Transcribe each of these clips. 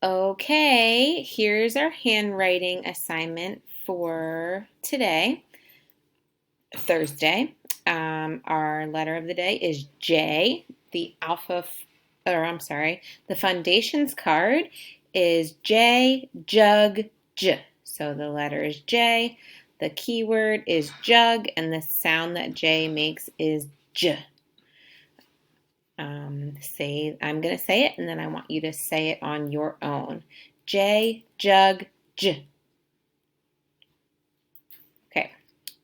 Okay, here's our handwriting assignment for today, Thursday. Our letter of the day is J. The the foundations card is J, jug, J. So the letter is J. The keyword is jug, and the sound that J makes is J. I'm going to say it, and then I want you to say it on your own. J, jug, J. Okay,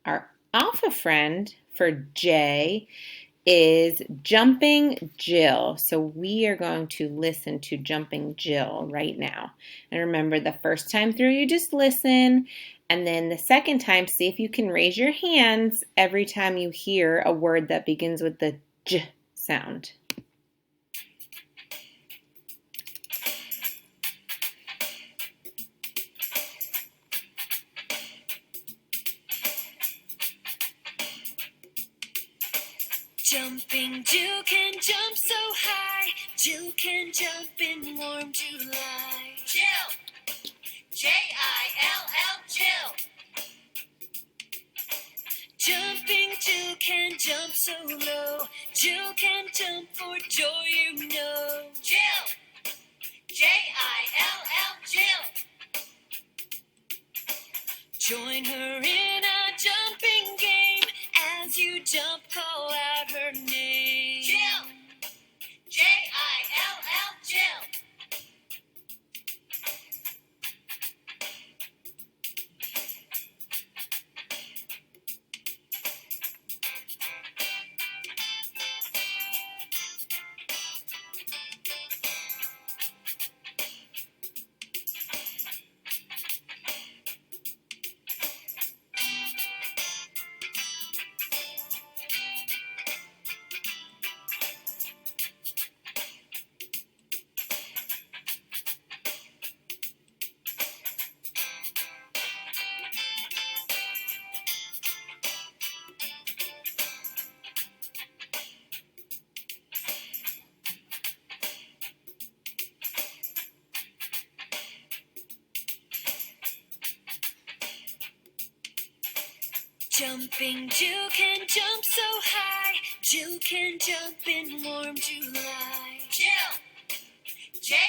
our alpha friend for J is Jumping Jill. So we are going to listen to Jumping Jill right now. And remember, the first time through, you just listen. And then the second time, see if you can raise your hands every time you hear a word that begins with the J sound. Jumping Jill can jump so high. Jill can jump in warm July. Jill, Jill. Jumping Jill can jump so low. Jill can jump for joy, you know. Jill, Jill. Join her in a jumping game. As you jump, call out her name. Jill, Jill. Jumping Jill can jump so high. Jill can jump in warm July. Jill, Jill.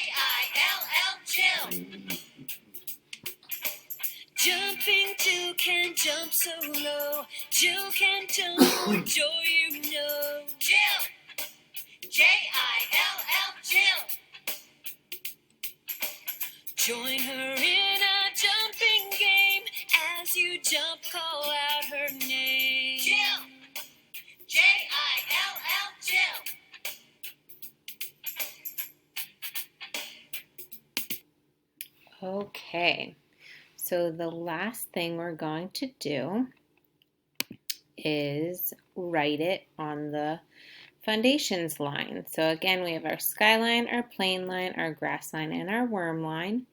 Jumping Jill can jump so low. Jill can jump for joy, you know. Jill, Jill. Join her in a jumping game. As you jump, call out her name. Jill, Jill. Okay, so the last thing we're going to do is write it on the foundations line. So again, we have our skyline, our plane line, our grass line, and our worm line.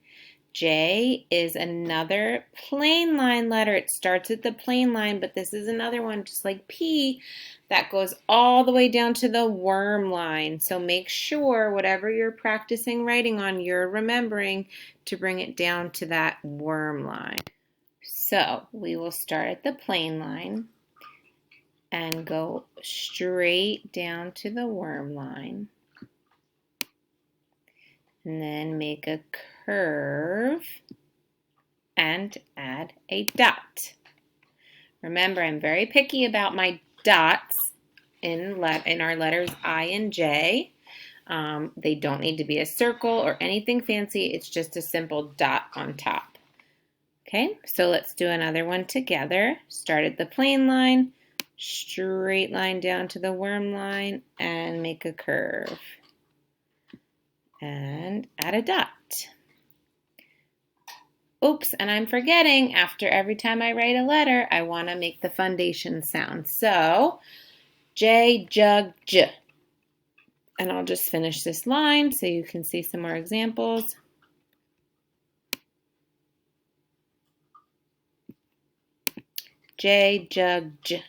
J is another plane line letter. It starts at the plane line, but this is another one, just like P, that goes all the way down to the worm line. So make sure whatever you're practicing writing on, you're remembering to bring it down to that worm line. So we will start at the plane line and go straight down to the worm line. And then make a curve and add a dot. Remember, I'm very picky about my dots in our letters I and J. They don't need to be a circle or anything fancy. It's just a simple dot on top. Okay, so let's do another one together. Start at the plane line, straight line down to the worm line, and make a curve. And add a dot. Oops, and I'm forgetting, after every time I write a letter, I want to make the foundation sound. So, J, jug, J. And I'll just finish this line so you can see some more examples. J, jug, J.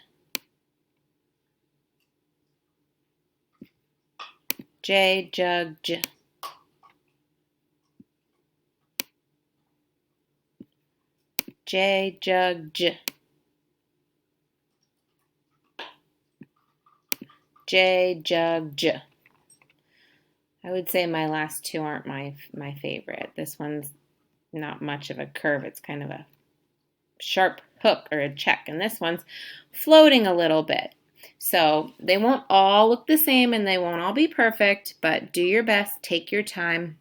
J, jug, J. J, jug, j. J, jug, j. I would say my last two aren't my favorite. This one's not much of a curve. It's kind of a sharp hook or a check. And this one's floating a little bit. So they won't all look the same and they won't all be perfect, but do your best, take your time.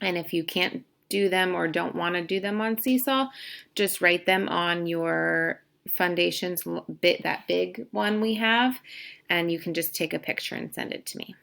And if you can't do them or don't want to do them on Seesaw, just write them on your Fundations that big one we have, and you can just take a picture and send it to me.